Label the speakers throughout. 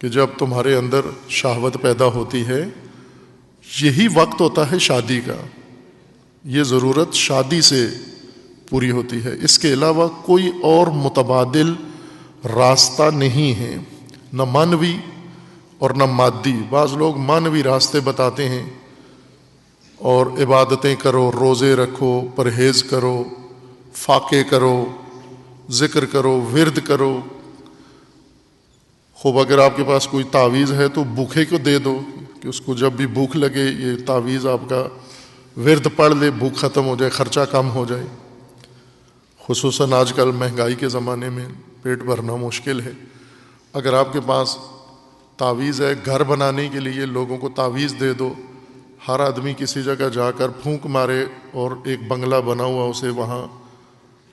Speaker 1: کہ جب تمہارے اندر شہوت پیدا ہوتی ہے یہی وقت ہوتا ہے شادی کا، یہ ضرورت شادی سے پوری ہوتی ہے، اس کے علاوہ کوئی اور متبادل راستہ نہیں ہے، نہ مانوی اور نہ مادی۔ بعض لوگ مانوی راستے بتاتے ہیں اور عبادتیں کرو، روزے رکھو، پرہیز کرو، فاقے کرو، ذکر کرو، ورد کرو۔ خوب اگر آپ کے پاس کوئی تعویذ ہے تو بھوکے کو دے دو کہ اس کو جب بھی بھوک لگے یہ تعویذ آپ کا ورد پڑھ لے، بھوک ختم ہو جائے، خرچہ کم ہو جائے۔ خصوصاً آج کل مہنگائی کے زمانے میں پیٹ بھرنا مشکل ہے۔ اگر آپ کے پاس تعویذ ہے گھر بنانے کے لیے، لوگوں کو تعویذ دے دو، ہر آدمی کسی جگہ جا کر پھونک مارے اور ایک بنگلہ بنا ہوا اسے وہاں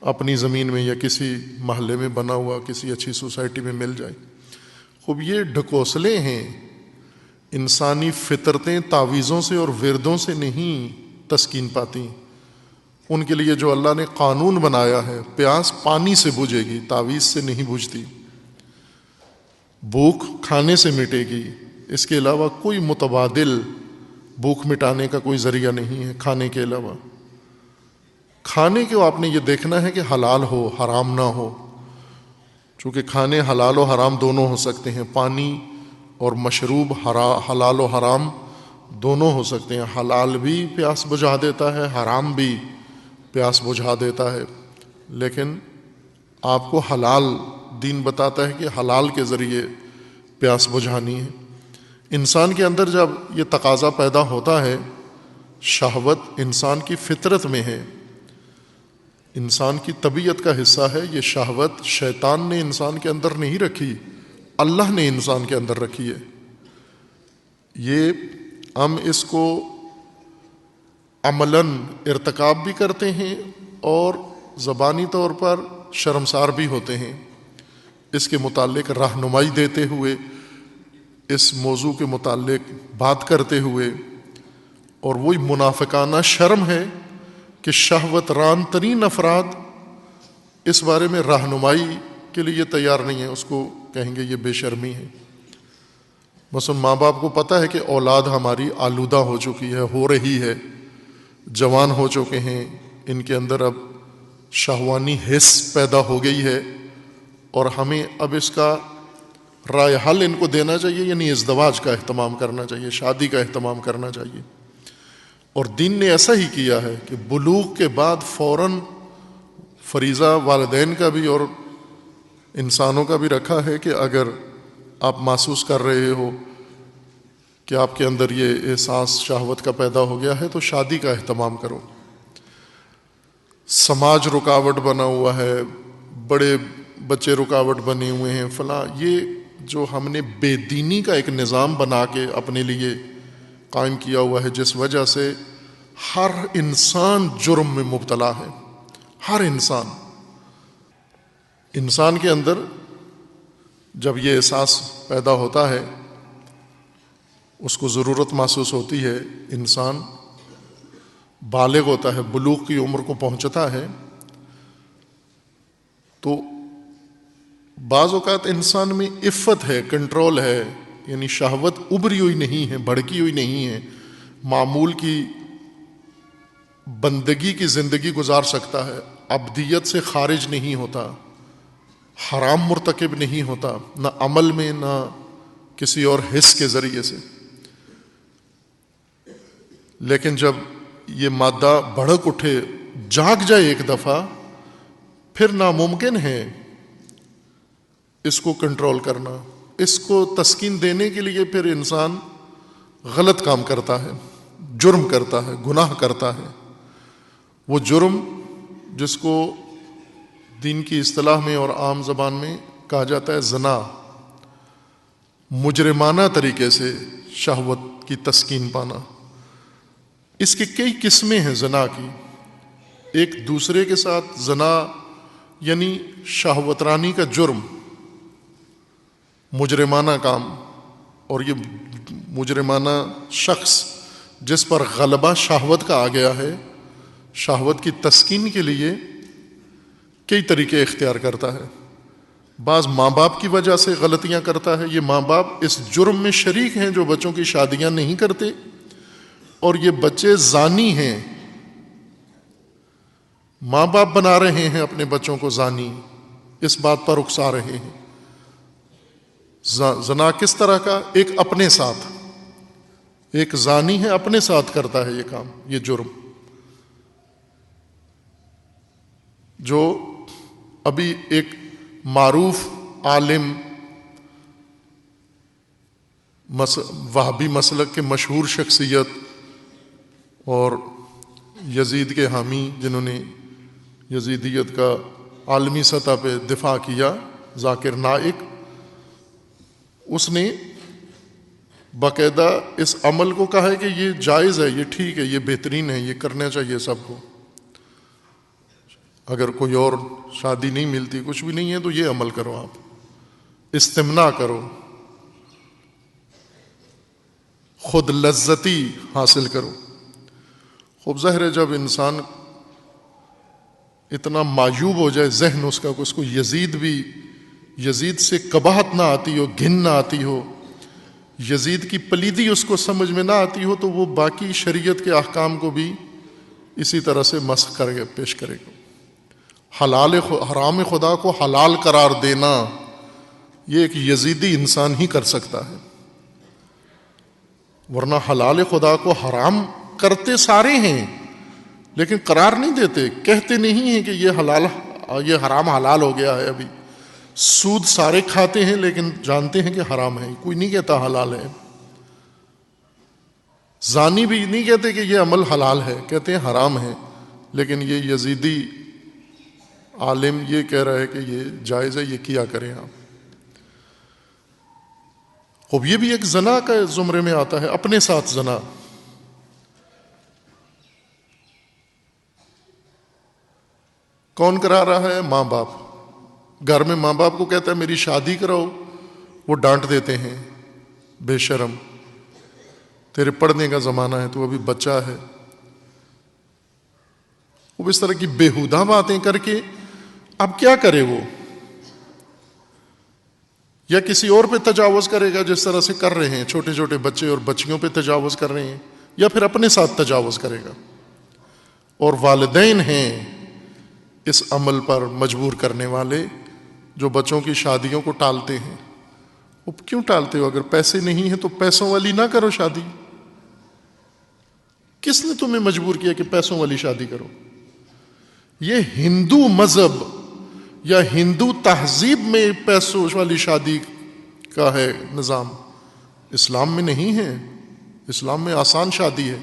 Speaker 1: اپنی زمین میں یا کسی محلے میں بنا ہوا کسی اچھی سوسائٹی میں مل جائے۔ خوب یہ ڈھکوسلے ہیں، انسانی فطرتیں تعویذوں سے اور وردوں سے نہیں تسکین پاتی۔ ان کے لیے جو اللہ نے قانون بنایا ہے، پیاس پانی سے بجھے گی، تعویذ سے نہیں بجھتی، بھوک کھانے سے مٹے گی، اس کے علاوہ کوئی متبادل بھوک مٹانے کا کوئی ذریعہ نہیں ہے کھانے کے علاوہ۔ کھانے کو آپ نے یہ دیکھنا ہے کہ حلال ہو، حرام نہ ہو، چونکہ کھانے حلال و حرام دونوں ہو سکتے ہیں، پانی اور مشروب حلال و حرام دونوں ہو سکتے ہیں، حلال بھی پیاس بجھا دیتا ہے، حرام بھی پیاس بجھا دیتا ہے، لیکن آپ کو حلال دین بتاتا ہے کہ حلال کے ذریعے پیاس بجھانی ہے۔ انسان کے اندر جب یہ تقاضا پیدا ہوتا ہے، شہوت انسان کی فطرت میں ہے، انسان کی طبیعت کا حصہ ہے، یہ شہوت شیطان نے انسان کے اندر نہیں رکھی، اللہ نے انسان کے اندر رکھی ہے۔ یہ ہم اس کو عملاً ارتکاب بھی کرتے ہیں اور زبانی طور پر شرمسار بھی ہوتے ہیں، اس کے متعلق رہنمائی دیتے ہوئے، اس موضوع کے متعلق بات کرتے ہوئے، اور وہی منافقانہ شرم ہے کہ شہوت ران ترین افراد اس بارے میں رہنمائی کے لیے تیار نہیں ہے، اس کو کہیں گے یہ بے شرمی ہے۔ مثلا ماں باپ کو پتہ ہے کہ اولاد ہماری آلودہ ہو چکی ہے، ہو رہی ہے، جوان ہو چکے ہیں، ان کے اندر اب شہوانی حس پیدا ہو گئی ہے، اور ہمیں اب اس کا رائے حل ان کو دینا چاہیے، یعنی ازدواج کا اہتمام کرنا چاہیے، شادی کا اہتمام کرنا چاہیے۔ اور دین نے ایسا ہی کیا ہے کہ بلوغ کے بعد فوراً فریضہ والدین کا بھی اور انسانوں کا بھی رکھا ہے کہ اگر آپ محسوس کر رہے ہو کہ آپ کے اندر یہ احساس شہوت کا پیدا ہو گیا ہے تو شادی کا اہتمام کرو۔ سماج رکاوٹ بنا ہوا ہے، بڑے بچے رکاوٹ بنے ہوئے ہیں، فلاں، یہ جو ہم نے بے دینی کا ایک نظام بنا کے اپنے لیے قائم کیا ہوا ہے، جس وجہ سے ہر انسان جرم میں مبتلا ہے، ہر انسان کے اندر جب یہ احساس پیدا ہوتا ہے، اس کو ضرورت محسوس ہوتی ہے، انسان بالغ ہوتا ہے، بلوغ کی عمر کو پہنچتا ہے، تو بعض اوقات انسان میں عفت ہے، کنٹرول ہے، یعنی شہوت ابری ہوئی نہیں ہے، بھڑکی ہوئی نہیں ہے، معمول کی بندگی کی زندگی گزار سکتا ہے، عبدیت سے خارج نہیں ہوتا، حرام مرتکب نہیں ہوتا، نہ عمل میں نہ کسی اور حس کے ذریعے سے۔ لیکن جب یہ مادہ بھڑک اٹھے، جاگ جائے ایک دفعہ، پھر ناممکن ہے اس کو کنٹرول کرنا، اس کو تسکین دینے کے لیے پھر انسان غلط کام کرتا ہے، جرم کرتا ہے، گناہ کرتا ہے۔ وہ جرم جس کو دین کی اصطلاح میں اور عام زبان میں کہا جاتا ہے زنا، مجرمانہ طریقے سے شہوت کی تسکین پانا۔ اس کی کئی قسمیں ہیں زنا کی۔ ایک دوسرے کے ساتھ زنا یعنی شہوت رانی کا جرم، مجرمانہ کام، اور یہ مجرمانہ شخص جس پر غلبہ شہوت کا آ گیا ہے، شہوت کی تسکین کے لیے کئی طریقے اختیار کرتا ہے۔ بعض ماں باپ کی وجہ سے غلطیاں کرتا ہے. یہ ماں باپ اس جرم میں شریک ہیں جو بچوں کی شادیاں نہیں کرتے، اور یہ بچے زانی ہیں. ماں باپ بنا رہے ہیں اپنے بچوں کو زانی، اس بات پر اکسا رہے ہیں. زنا کس طرح کا؟ ایک اپنے ساتھ، ایک زانی ہے اپنے ساتھ کرتا ہے یہ کام، یہ جرم. جو ابھی ایک معروف عالم وہابی مسلک کے مشہور شخصیت اور یزید کے حامی جنہوں نے یزیدیت کا عالمی سطح پہ دفاع کیا، ذاکر نائک، اس نے باقاعدہ اس عمل کو کہا ہے کہ یہ جائز ہے، یہ ٹھیک ہے، یہ بہترین ہے، یہ کرنا چاہیے سب کو. اگر کوئی اور شادی نہیں ملتی، کچھ بھی نہیں ہے، تو یہ عمل کرو، آپ استمنا کرو، خود لذتی حاصل کرو. خوب ظاہر ہے جب انسان اتنا معیوب ہو جائے ذہن اس کا کہ اس کو یزید سے قباحت نہ آتی ہو، گھن نہ آتی ہو، یزید کی پلیدی اس کو سمجھ میں نہ آتی ہو، تو وہ باقی شریعت کے احکام کو بھی اسی طرح سے مسخ کر کے پیش کرے گا. حرام خدا کو حلال قرار دینا یہ ایک یزیدی انسان ہی کر سکتا ہے، ورنہ حلال خدا کو حرام کرتے سارے ہیں لیکن قرار نہیں دیتے، کہتے نہیں ہیں کہ یہ حرام حلال ہو گیا ہے. ابھی سود سارے کھاتے ہیں لیکن جانتے ہیں کہ حرام ہے، کوئی نہیں کہتا حلال ہے. زانی بھی نہیں کہتے کہ یہ عمل حلال ہے، کہتے ہیں حرام ہے. لیکن یہ یزیدی عالم یہ کہہ رہا ہے کہ یہ جائز ہے، یہ کیا کریں آپ. خوب یہ بھی ایک زنا کا زمرے میں آتا ہے، اپنے ساتھ زنا. کون کرا رہا ہے؟ ماں باپ. گھر میں ماں باپ کو کہتا ہے میری شادی کراؤ، وہ ڈانٹ دیتے ہیں، بے شرم، تیرے پڑھنے کا زمانہ ہے، تو ابھی بچہ ہے. وہ اس طرح کی بےہودہ باتیں کر کے اب کیا کرے وہ؟ یا کسی اور پہ تجاوز کرے گا جس طرح سے کر رہے ہیں چھوٹے چھوٹے بچے اور بچیوں پہ تجاوز کر رہے ہیں، یا پھر اپنے ساتھ تجاوز کرے گا. اور والدین ہیں اس عمل پر مجبور کرنے والے جو بچوں کی شادیوں کو ٹالتے ہیں. وہ کیوں ٹالتے ہو؟ اگر پیسے نہیں ہیں تو پیسوں والی نہ کرو شادی. کس نے تمہیں مجبور کیا کہ پیسوں والی شادی کرو؟ یہ ہندو مذہب یا ہندو تہذیب میں پیسوں والی شادی کا ہے نظام، اسلام میں نہیں ہے. اسلام میں آسان شادی ہے.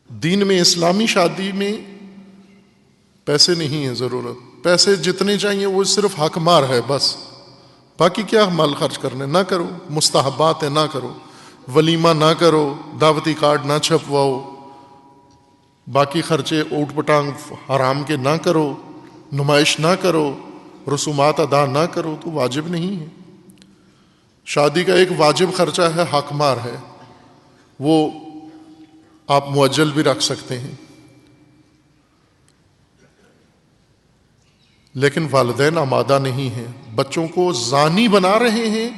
Speaker 1: دین میں اسلامی شادی میں پیسے نہیں ہیں ضرورت. پیسے جتنے چاہیے وہ صرف حق مار ہے بس، باقی کیا مال خرچ کرنے نہ کرو، مستحبات ہے نہ کرو، ولیمہ نہ کرو، دعوتی کارڈ نہ چھپواؤ، باقی خرچے اوٹ پٹانگ حرام کے نہ کرو، نمائش نہ کرو، رسومات ادا نہ کرو، تو واجب نہیں ہے. شادی کا ایک واجب خرچہ ہے، حق مار ہے، وہ آپ مؤجل بھی رکھ سکتے ہیں. لیکن والدین آمادہ نہیں ہیں، بچوں کو زانی بنا رہے ہیں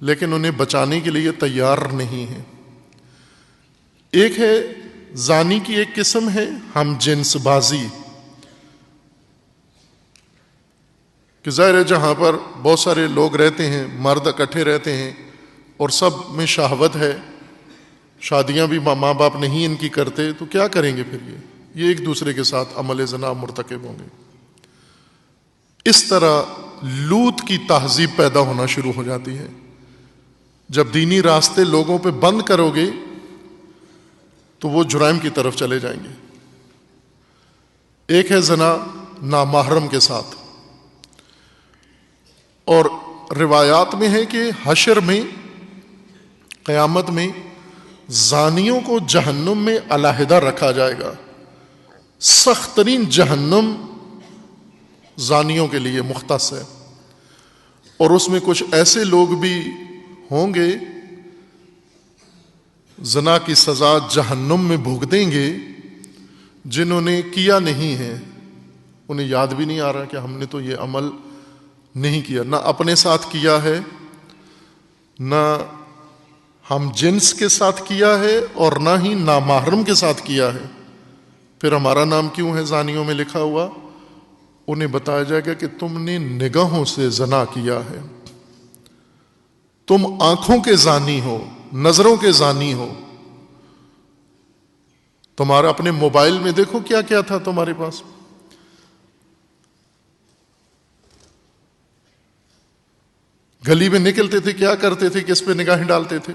Speaker 1: لیکن انہیں بچانے کے لیے تیار نہیں ہیں. ایک ہے زانی کی ایک قسم ہے ہم جنس بازی، کہ ظاہر ہے جہاں پر بہت سارے لوگ رہتے ہیں، مرد اکٹھے رہتے ہیں اور سب میں شہوت ہے، شادیاں بھی ماں باپ نہیں ان کی کرتے، تو کیا کریں گے پھر؟ یہ ایک دوسرے کے ساتھ عمل زنا مرتکب ہوں گے. اس طرح لوط کی تہذیب پیدا ہونا شروع ہو جاتی ہے. جب دینی راستے لوگوں پہ بند کرو گے تو وہ جرائم کی طرف چلے جائیں گے. ایک ہے زنا نامحرم کے ساتھ، اور روایات میں ہے کہ حشر میں، قیامت میں زانیوں کو جہنم میں علیحدہ رکھا جائے گا. سخت ترین جہنم زانیوں کے لیے مختص ہے، اور اس میں کچھ ایسے لوگ بھی ہوں گے زنا کی سزا جہنم میں بھوگ دیں گے جنہوں نے کیا نہیں ہے، انہیں یاد بھی نہیں آ رہا کہ ہم نے تو یہ عمل نہیں کیا، نہ اپنے ساتھ کیا ہے، نہ ہم جنس کے ساتھ کیا ہے، اور نہ ہی نامحرم کے ساتھ کیا ہے، پھر ہمارا نام کیوں ہے زانیوں میں لکھا ہوا؟ انہیں بتایا جائے گا کہ تم نے نگاہوں سے زنا کیا ہے، تم آنکھوں کے زانی ہو، نظروں کے زانی ہو۔ تمہارا اپنے موبائل میں دیکھو کیا کیا تھا تمہارے پاس، گلی میں نکلتے تھے کیا کرتے تھے، کس پہ نگاہیں ڈالتے تھے،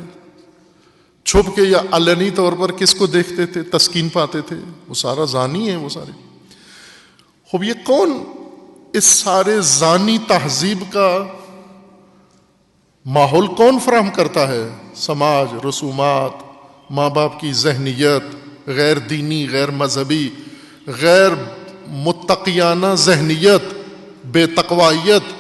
Speaker 1: چھپ کے یا علنی طور پر کس کو دیکھتے تھے، تسکین پاتے تھے، وہ سارا زانی ہے وہ سارے۔ خوب یہ کون اس سارے زانی تہذیب کا ماحول کون فراہم کرتا ہے؟ سماج، رسومات، ماں باپ کی ذہنیت، غیر دینی، غیر مذہبی، غیر متقیانہ ذہنیت، بے تقوائیت،